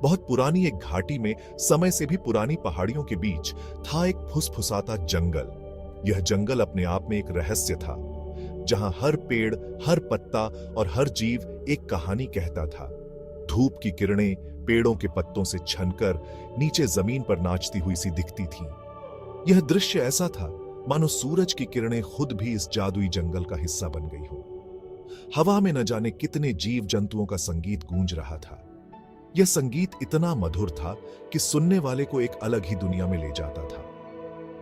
बहुत पुरानी एक घाटी में समय से भी पुरानी पहाड़ियों के बीच था एक फुसफुसाता जंगल। यह जंगल अपने आप में एक रहस्य था, जहां हर पेड़, हर पत्ता और हर जीव एक कहानी कहता था। धूप की किरणें पेड़ों के पत्तों से छनकर नीचे जमीन पर नाचती हुई सी दिखती थीं। यह दृश्य ऐसा था मानो सूरज की किरणें खुद भी इस जादुई जंगल का हिस्सा बन गई हो। हवा में न जाने कितने जीव जंतुओं का संगीत गूंज रहा था। यह संगीत इतना मधुर था कि सुनने वाले को एक अलग ही दुनिया में ले जाता था।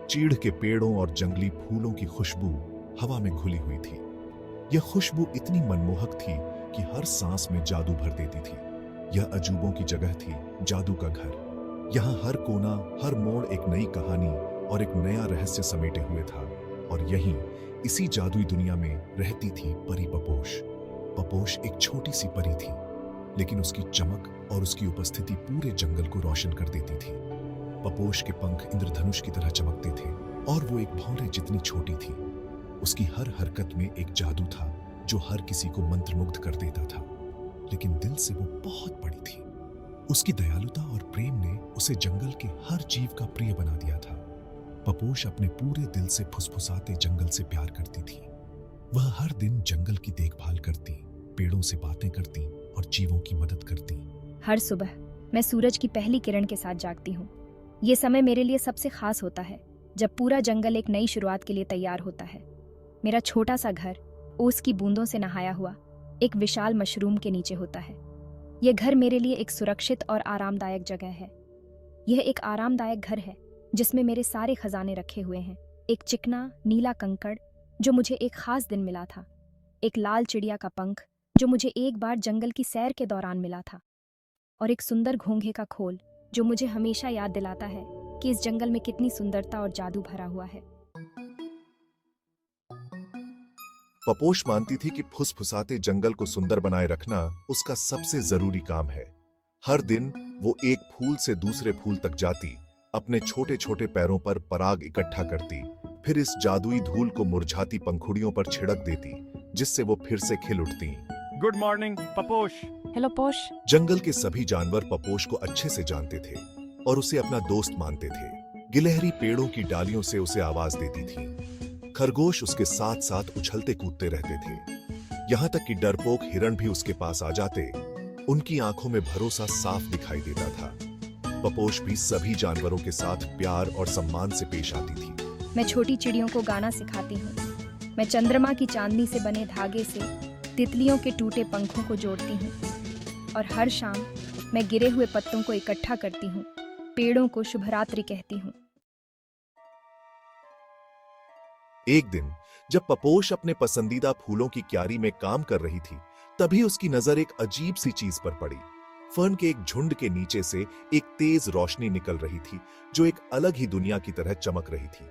चीड़ के पेड़ों और जंगली फूलों की खुशबू हवा में घुली हुई थी। यह खुशबू इतनी मनमोहक थी कि हर सांस में जादू भर देती थी। यह अजूबों की जगह थी, जादू का घर। यहां हर कोना, हर मोड़ एक नई कहानी और एक नया रहस्य समेटे हुए था। और यहीं इसी जादुई दुनिया में रहती थी परी पपोश। पपोश एक छोटी सी परी थी, लेकिन उसकी चमक और उसकी उपस्थिति पूरे जंगल को रोशन कर देती थी। पपोश के पंख इंद्रधनुष की तरह चमकते थे और वो एक भौरे जितनी छोटी थी। उसकी हर हरकत में एक जादू था जो हर किसी को मंत्रमुग्ध कर देता था, लेकिन दिल से वो बहुत बड़ी थी। उसकी दयालुता और प्रेम ने उसे जंगल के हर जीव का प्रिय बना दिया था। पपोश अपने पूरे दिल से फुसफुसाते जंगल से प्यार करती थी। वह हर दिन जंगल की देखभाल करती, पेड़ों से बातें करती और जीवों की मदद करती। हर सुबह मैं सूरज की पहली किरण के साथ जागती हूँ। ये समय मेरे लिए सबसे खास होता है, जब पूरा जंगल एक नई शुरुआत के लिए तैयार होता है। मेरा छोटा सा घर ओस की बूंदों से नहाया हुआ एक विशाल मशरूम के नीचे होता है। यह घर मेरे लिए एक सुरक्षित और आरामदायक जगह है। यह एक आरामदायक घर है जिसमें मेरे सारे खजाने रखे हुए हैं। एक चिकना नीला कंकड़ जो मुझे एक खास दिन मिला था, एक लाल चिड़िया का पंख जो मुझे एक बार जंगल की सैर के दौरान मिला था, और एक सुंदर घोंघे का खोल जो मुझे हमेशा याद दिलाता है कि इस जंगल में कितनी सुंदरता और जादू भरा हुआ है। पपोश मानती थी कि फुसफुसाते जंगल को सुंदर बनाए रखना उसका सबसे जरूरी काम है। हर दिन वो एक फूल से दूसरे फूल तक जाती, अपने छोटे छोटे पैरों पर पराग इकट्ठा करती, फिर इस जादुई धूल को मुरझाती पंखुड़ियों पर छिड़क देती, जिससे वो फिर से खिल उठती। Good morning पपोश। हेलो पोश। जंगल के सभी जानवर पपोश को अच्छे से जानते थे और उसे अपना दोस्त मानते थे। गिलहरी पेड़ों की डालियों से उसे आवाज देती थी। खरगोश उसके साथ साथ उछलते कूदते रहते थे। यहां तक कि डरपोक हिरण भी उसके पास आ जाते। उनकी आंखों में भरोसा साफ दिखाई देता था। पपोश भी सभी जानवरों के साथ प्यार और सम्मान से पेश आती थी। मैं छोटी चिड़ियों को गाना सिखाती हूँ। मैं चंद्रमा की चांदनी से बने धागे से तितलियों के टूटे पंखों को जोड़ती हूँ, और हर शाम मैं गिरे हुए पत्तों को इकट्ठा करती हूँ, पेड़ों को शुभरात्रि कहती हूँ। एक दिन जब पपोश अपने पसंदीदा फूलों की क्यारी में काम कर रही थी, तभी उसकी नजर एक अजीब सी चीज पर पड़ी। फर्न के एक झुंड के नीचे से एक तेज रोशनी निकल रही थी जो एक अलग ही दुनिया की तरह चमक रही थी।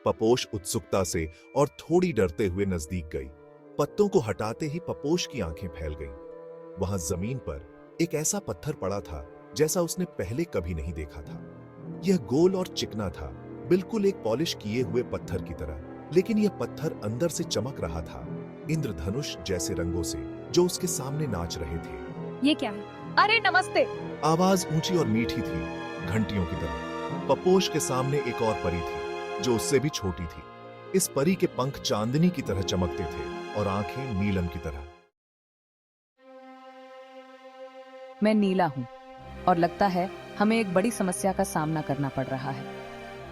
पपोश उत्सुकता से और थोड़ी डरते हुए नजदीक गई। पत्तों को हटाते ही पपोश की आंखें फैल गईं। वहां जमीन पर एक ऐसा पत्थर पड़ा था जैसा उसने पहले कभी नहीं देखा था। यह गोल और चिकना था, बिल्कुल एक पॉलिश किए हुए पत्थर की तरह, लेकिन यह पत्थर अंदर से चमक रहा था, इंद्रधनुष जैसे रंगों से जो उसके सामने नाच रहे थे। ये क्या है? अरे नमस्ते। आवाज ऊंची और मीठी थी, घंटियों की तरह। पपोश के सामने एक और परी थी जो उससे भी छोटी थी। इस परी के पंख चांदनी की तरह चमकते थे और आंखें नीलम की तरह। मैं नीला हूँ और लगता है हमें एक बड़ी समस्या का सामना करना पड़ रहा है।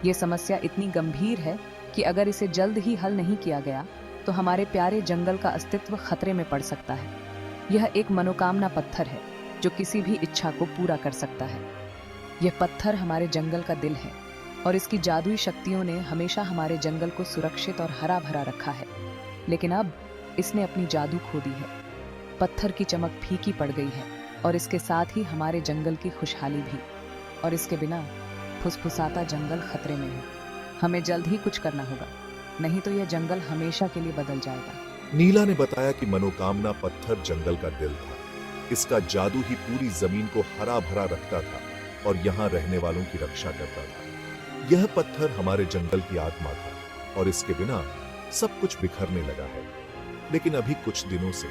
ये समस्या इतनी गंभीर है कि अगर इसे जल्द ही हल नहीं किया गया तो हमारे प्यारे जंगल का अस्तित्व खतरे में पड़ सकता है। यह एक मनोकामना पत्थर है जो किसी भी इच्छा को पूरा कर सकता है। यह पत्थर हमारे जंगल का दिल है और इसकी जादुई शक्तियों ने हमेशा हमारे जंगल को सुरक्षित और हरा भरा रखा है, लेकिन अब इसने अपनी जादू खो दी है। पत्थर की चमक फीकी पड़ गई है और इसके साथ ही हमारे जंगल की खुशहाली भी, और इसके बिना फुसफुसाता जंगल खतरे में है। हमें जल्द ही कुछ करना होगा, नहीं तो यह जंगल हमेशा के लिए बदल जाएगा। नीला ने बताया कि मनोकामना पत्थर जंगल का दिल था। इसका जादू ही पूरी जमीन को हरा भरा रखता था और यहाँ रहने वालों की रक्षा करता था। यह पत्थर हमारे जंगल की आत्मा था और इसके बिना सब कुछ बिखरने लगा है। लेकिन अभी कुछ दिनों से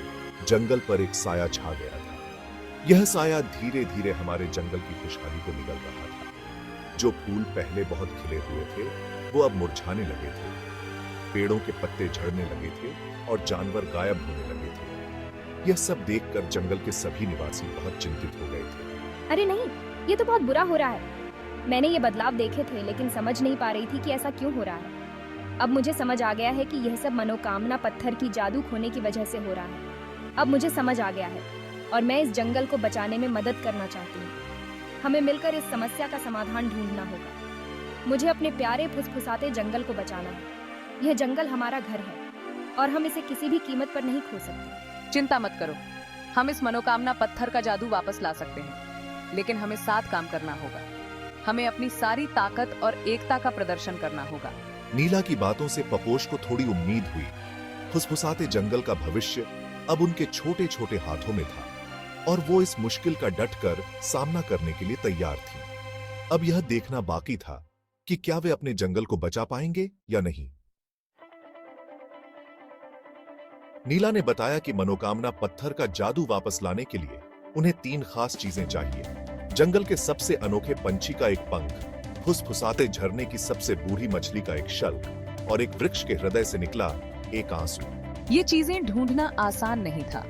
जंगल पर एक साया छा गया था। यह साया धीरे धीरे हमारे जंगल की खुशहाली को निगल रहा था। जो फूल पहले बहुत खिले हुए थे वो अब मुरझाने लगे थे, पेड़ों के पत्ते झड़ने लगे थे और जानवर गायब होने लगे थे। यह सब देखकर जंगल के सभी निवासी बहुत चिंतित हो गए थे। अरे नहीं, ये तो बहुत बुरा हो रहा है। मैंने ये बदलाव देखे थे लेकिन समझ नहीं पा रही थी कि ऐसा क्यों हो रहा है। अब मुझे समझ आ गया है कि यह सब मनोकामना पत्थर की जादू खोने की वजह से हो रहा है। अब मुझे समझ आ गया है और मैं इस जंगल को बचाने में मदद करना चाहती हूँ। हमें मिलकर इस समस्या का समाधान ढूंढना होगा। मुझे अपने प्यारे फुसफुसाते जंगल को बचाना है। यह जंगल हमारा घर है और हम इसे किसी भी कीमत पर नहीं खो सकते। चिंता मत करो, हम इस मनोकामना पत्थर का जादू वापस ला सकते हैं, लेकिन हमें साथ काम करना होगा। हमें अपनी सारी ताकत और एकता का प्रदर्शन करना होगा। नीला की बातों से पपोश को थोड़ी उम्मीद हुई। फुसफुसाते जंगल का भविष्य अब उनके छोटे छोटे हाथों में था और वो इस मुश्किल का डटकर सामना करने के लिए तैयार थी। अब यह देखना बाकी था कि क्या वे अपने जंगल को बचा पाएंगे या नहीं। नीला ने बताया कि मनोकामना पत्थर का जादू वापस लाने के लिए उन्हें 3 खास चीजें चाहिए। जंगल के सबसे अनोखे पंछी का एक पंख, फुसफुसाते झरने की सबसे बूढ़ी मछली का एक शल्क और एक वृक्ष के हृदय से निकला एक आंसू। ये चीजें ढूंढना आसान नहीं था।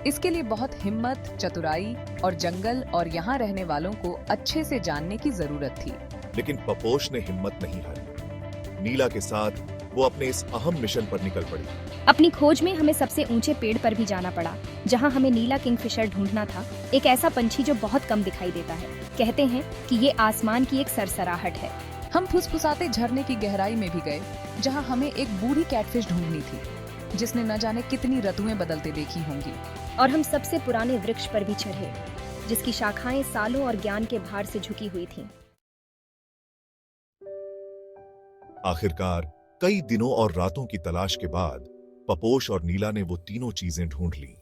इसके लिए बहुत हिम्मत, चतुराई और जंगल और यहाँ रहने वालों को अच्छे से जानने की जरूरत थी। लेकिन पपोश ने हिम्मत नहीं हारी। नीला के साथ वो अपने इस अहम मिशन पर निकल पड़ी। अपनी खोज में हमें सबसे ऊंचे पेड़ पर भी जाना पड़ा, जहां हमें नीला किंगफिशर ढूंढना था, एक ऐसा पंछी जो बहुत कम दिखाई देता है। कहते हैं कि ये आसमान की एक सरसराहट है। हम फुसफुसाते झरने की गहराई में भी गए, जहाँ हमें एक बूढ़ी कैटफिश ढूंढनी थी, जिसने न जाने कितनी ऋतुएं बदलते देखी होंगी। और हम सबसे पुराने वृक्ष पर भी चढ़े, जिसकी शाखाएं सालों और ज्ञान के भार से झुकी हुई थीं। आखिरकार कई दिनों और रातों की तलाश के बाद पपोश और नीला ने वो तीनों चीजें ढूंढ ली।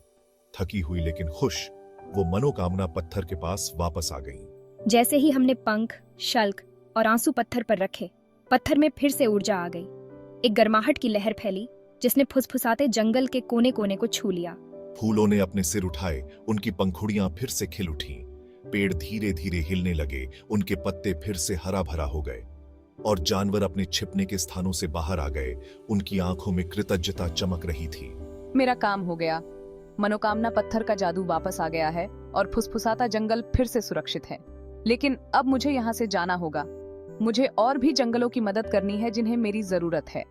थकी हुई लेकिन खुश, वो मनोकामना पत्थर के पास वापस आ गईं। जैसे ही हमने पंख, शल्क और आंसू पत्थर पर रखे, पत्थर में फिर से ऊर्जा आ गई। एक गर्माहट की लहर फैली जिसने फुसफुसाते जंगल के कोने कोने को छू लिया। फूलों ने अपने सिर उठाए, उनकी पंखुड़ियां फिर से खिल उठीं। पेड़ धीरे धीरे हिलने लगे, उनके पत्ते फिर से हरा भरा हो गए और जानवर अपने छिपने के स्थानों से बाहर आ गए। उनकी आंखों में कृतज्ञता चमक रही थी। मेरा काम हो गया। मनोकामना पत्थर का जादू वापस आ गया है और फुसफुसाता जंगल फिर से सुरक्षित है। लेकिन अब मुझे यहाँ से जाना होगा। मुझे और भी जंगलों की मदद करनी है जिन्हें मेरी जरूरत है।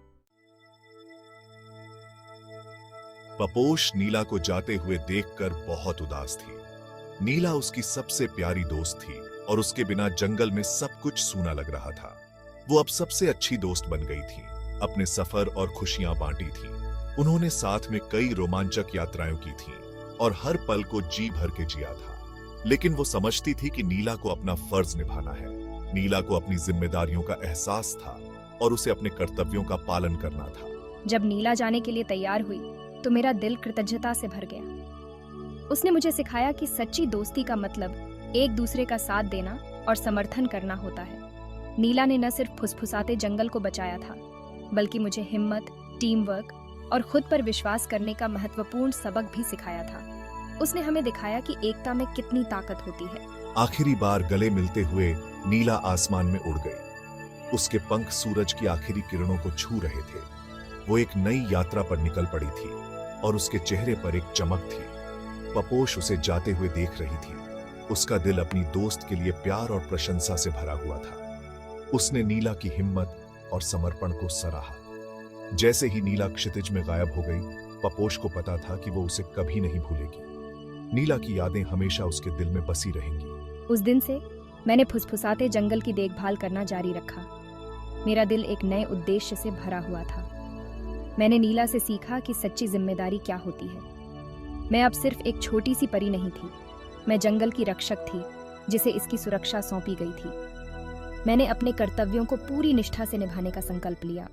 पपोश नीला को जाते हुए देखकर बहुत उदास थी। नीला उसकी सबसे प्यारी दोस्त थी और उसके बिना जंगल में सब कुछ सूना लग रहा था। वो अब सबसे अच्छी दोस्त बन गई थी, अपने सफर और खुशियां बांटी थी। उन्होंने साथ में कई रोमांचक यात्राएं की थीं और हर पल को जी भर के जिया था। लेकिन वो समझती थी कि नीला को अपना फर्ज निभाना है। नीला को अपनी जिम्मेदारियों का एहसास था और उसे अपने कर्तव्यों का पालन करना था। जब नीला जाने के लिए तैयार हुई तो मेरा दिल कृतज्ञता से भर गया। उसने मुझे सिखाया कि सच्ची दोस्ती का मतलब एक दूसरे का साथ देना और समर्थन करना होता है। नीला ने न सिर्फ फुसफुसाते जंगल को बचाया था, बल्कि मुझे हिम्मत, टीम वर्क और खुद पर विश्वास करने का महत्वपूर्ण सबक भी सिखाया था। उसने हमें दिखाया कि एकता में कितनी ताकत होती है। आखिरी बार गले मिलते हुए नीला आसमान में उड़ गई। उसके पंख सूरज की आखिरी किरणों को छू रहे थे। वो एक नई यात्रा पर निकल पड़ी थी और उसके चेहरे पर एक चमक थी। पपोश उसे जाते हुए देख रही थी। उसका दिल अपनी दोस्त के लिए प्यार और प्रशंसा से भरा हुआ था। उसने नीला की हिम्मत और समर्पण को सराहा। जैसे ही नीला क्षितिज में गायब हो गई, पपोश को पता था कि वो उसे कभी नहीं भूलेगी। नीला की यादें हमेशा उसके दिल में बसी रहेंगी। उस दिन से मैंने फुसफुसाते जंगल की देखभाल करना जारी रखा। मेरा दिल एक नए उद्देश्य से भरा हुआ था। मैंने नीला से सीखा कि सच्ची जिम्मेदारी क्या होती है। मैं अब सिर्फ एक छोटी सी परी नहीं थी, मैं जंगल की रक्षक थी जिसे इसकी सुरक्षा सौंपी गई थी। मैंने अपने कर्तव्यों को पूरी निष्ठा से निभाने का संकल्प लिया।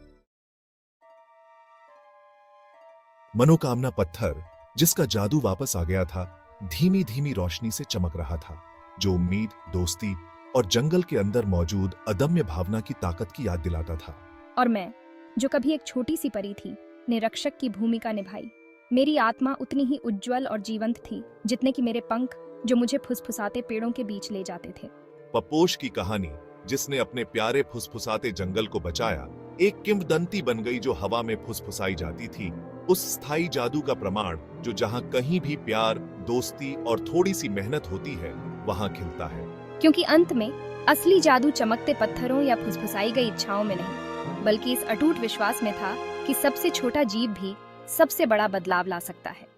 मनोकामना पत्थर, जिसका जादू वापस आ गया था, धीमी धीमी रोशनी से चमक रहा था, जो उम्मीद, दोस्ती और जंगल के अंदर मौजूद अदम्य भावना की ताकत की याद दिलाता था। और मैं, जो कभी एक छोटी सी परी थी, ने रक्षक की भूमिका निभाई। मेरी आत्मा उतनी ही उज्जवल और जीवंत थी जितने कि मेरे पंख, जो मुझे फुसफुसाते पेड़ों के बीच ले जाते थे। पपोश की कहानी, जिसने अपने प्यारे फुसफुसाते जंगल को बचाया, एक किंवदंती बन गई जो हवा में फुसफुसाई जाती थी, उस स्थायी जादू का प्रमाण जो जहां कहीं भी प्यार, दोस्ती और थोड़ी सी मेहनत होती है, वहां खिलता है। क्योंकि अंत में असली जादू चमकते पत्थरों या फुसफुसाई गई इच्छाओं में नहीं, बल्कि इस अटूट विश्वास में था कि सबसे छोटा जीव भी सबसे बड़ा बदलाव ला सकता है।